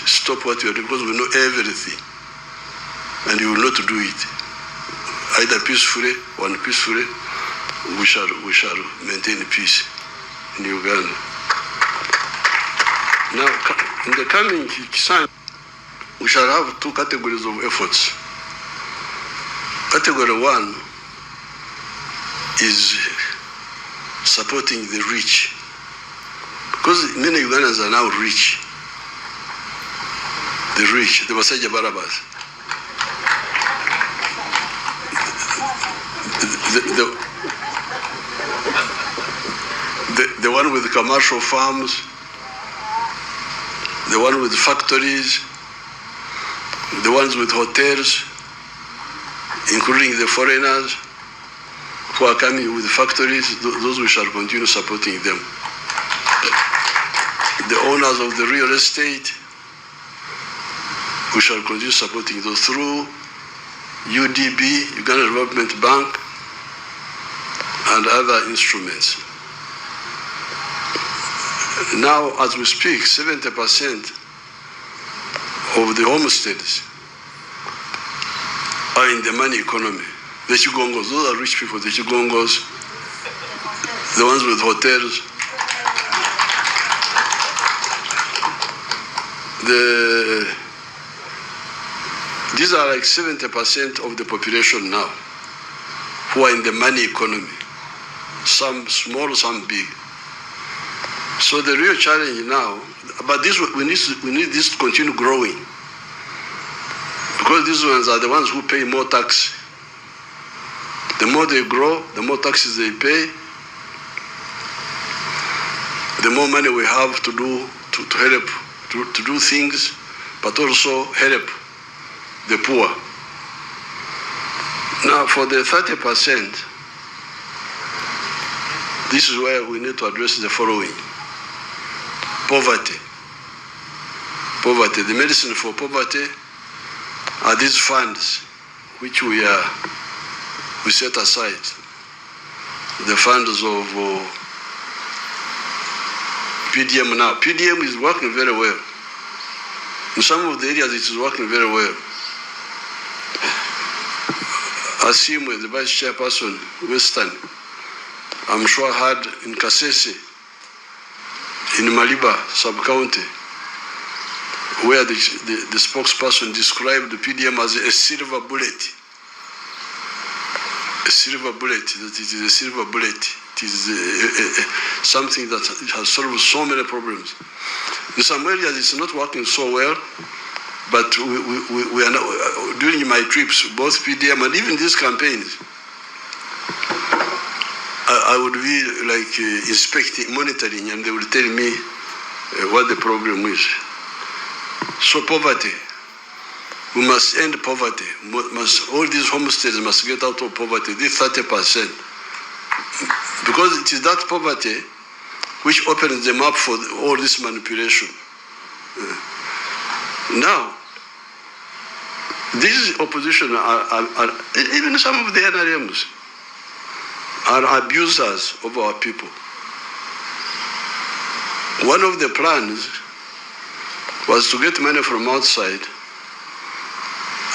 stop what you are doing because we know everything. And you will not do it. Either peacefully or unpeacefully, we shall maintain peace in Uganda. Now, in the coming time, we shall have two categories of efforts. Category one is supporting the rich, because many Ugandans are now rich. The rich, the Basaja Barabas. The one with commercial farms, the one with factories, the ones with hotels, including the foreigners who are coming with factories, those we shall continue supporting them. The owners of the real estate, we shall continue supporting those through UDB, Uganda Development Bank, and other instruments. Now, as we speak, 70% of the homesteads are in the money economy. The Chigongos, those are rich people, the Chigongos, the ones with hotels, these are like 70% of the population now who are in the money economy. Some small, some big. So the real challenge now, but this we need this to continue growing, because these ones are the ones who pay more tax. The more they grow, the more taxes they pay, the more money we have to do to help to do things, but also help the poor. Now, for the 30%, this is where we need to address the following. Poverty. Poverty. The medicine for poverty are these funds which we set aside. The funds of PDM now. PDM is working very well. In some of the areas, it is working very well. Asim, the vice chairperson, Western, I'm sure had in Kasese, in Maliba sub-county, where the spokesperson described the PDM as a silver bullet. A silver bullet, that it is a silver bullet. It is something that has solved so many problems. In some areas, it's not working so well, but we are now, during my trips, both PDM and even these campaigns, I would be like inspecting, monitoring, and they will tell me what the problem is. So poverty, we must end poverty. All these homesteads must get out of poverty, this 30%. Because it is that poverty which opens them up for all this manipulation. Now, these opposition are even some of the NRMs are abusers of our people. One of the plans was to get money from outside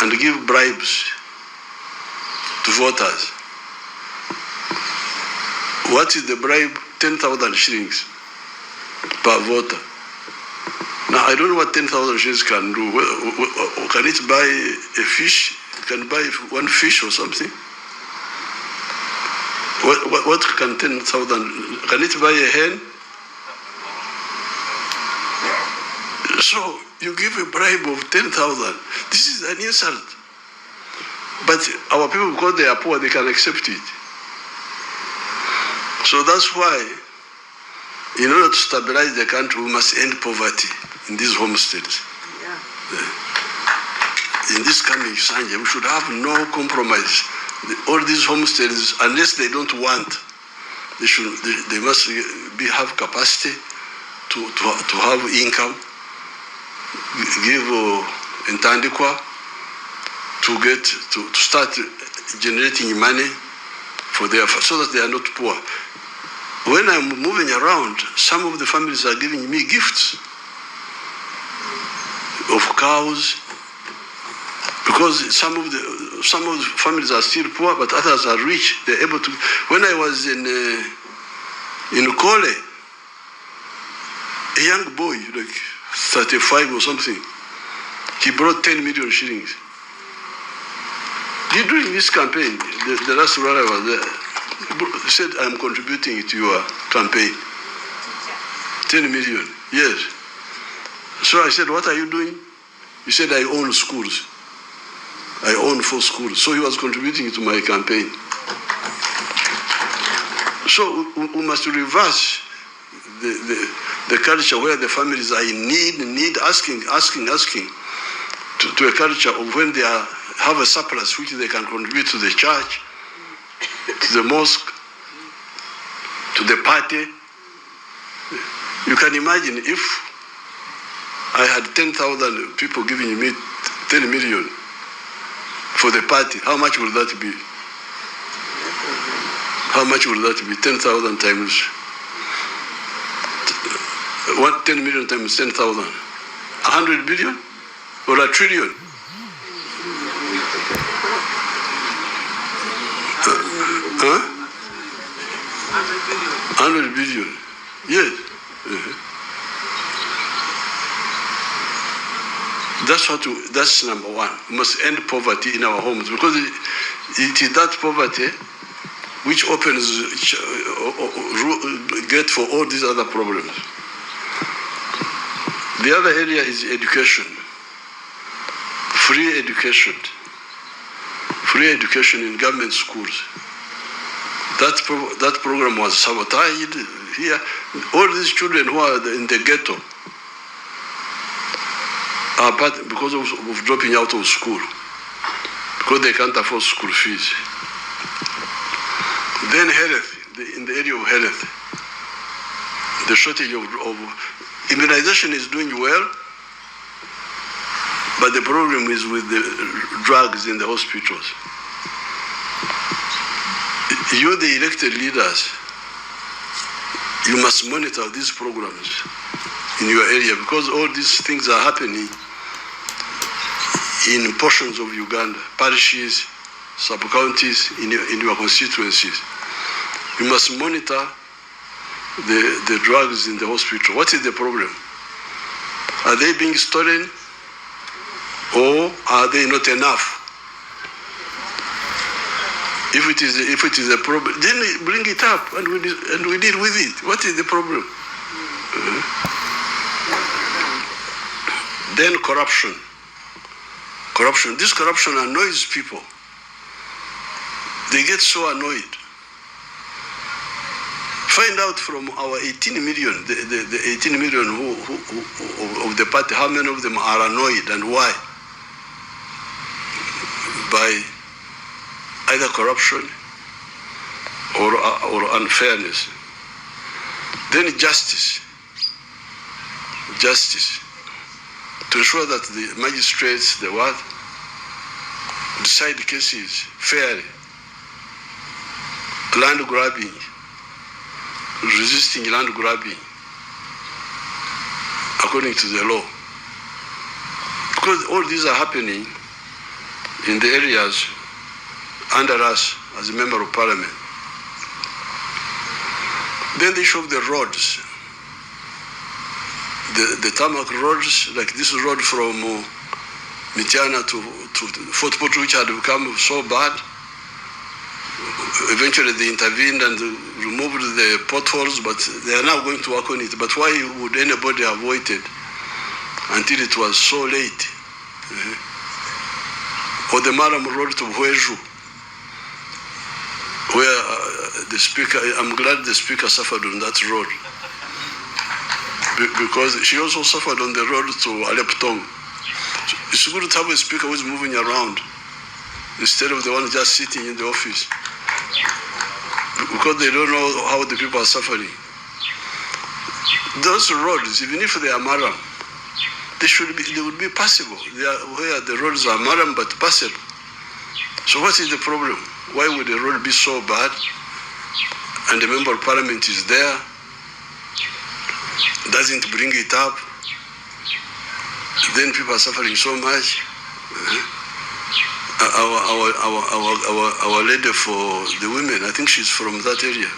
and give bribes to voters. What is the bribe? 10,000 shillings per voter. Now, I don't know what 10,000 shillings can do. Can it buy a fish? Can it buy one fish or something? What can 10,000, can it buy a hen? So you give a bribe of 10,000. This is an insult. But our people, because they are poor, they can accept it. So that's why, in order to stabilize the country, we must end poverty in these homesteads. Yeah. In this coming Sanja, we should have no compromise. All these homesteads, unless they don't want, they must have capacity to have income, give intandikwa to start generating money for their, so that they are not poor. When I'm moving around, some of the families are giving me gifts. cows, because some of the families are still poor, but others are rich. They're able to. When I was in Kole, a young boy, like 35 or something, he brought 10 million shillings. During this campaign, the last one I was there, he said, I'm contributing to your campaign. 10 million, yes. So I said, what are you doing? He said, I own schools. I own 4 schools. So he was contributing to my campaign. So we must reverse the culture where the families are in need, asking to a culture of when they have a surplus which they can contribute to the church, to the mosque, to the party. You can imagine if I had 10,000 people giving me 10 million for the party, how much would that be? How much would that be? 10,000 times 10 million times 10,000. 100 billion or a trillion? Huh? 100 billion. Yes. That's number one. We must end poverty in our homes, because it is that poverty which opens gate for all these other problems. The other area is education. Free education. Free education in government schools. That program was sabotaged here. All these children who are in the ghetto are because of dropping out of school, because they can't afford school fees. Then health, in the area of health, the shortage of immunization is doing well, but the problem is with the drugs in the hospitals. You, the elected leaders, you must monitor these programs in your area, because all these things are happening in portions of Uganda, parishes, sub-counties, in your constituencies. You must monitor the drugs in the hospital. What is the problem? Are they being stolen, or are they not enough? If it is a problem, then bring it up and we deal with it. What is the problem? Then corruption. This corruption annoys people. They get so annoyed. Find out from our 18 million, the 18 million who of the party, how many of them are annoyed and why? By either corruption or unfairness. Then justice. To ensure that the magistrates, decide cases fairly. Land grabbing, resisting land grabbing according to the law. Because all these are happening in the areas under us as a member of parliament. Then the issue of the roads. The tarmac roads, like this road from Mityana to Fort Portal, which had become so bad. Eventually they intervened and removed the potholes, but they are now going to work on it. But why would anybody have waited until it was so late? Or the Maram Road to Hweju, where the speaker, I'm glad the speaker suffered on that road, because she also suffered on the road to Aleptong. It's good to have a speaker who's moving around instead of the one just sitting in the office, because they don't know how the people are suffering. Those roads, even if they are Maram, they would be passable. They are where the roads are Maram but passable. So what is the problem? Why would the road be so bad and the member of parliament is there, doesn't bring it up, Then people are suffering so much. Our lady for the women, I think she's from that area.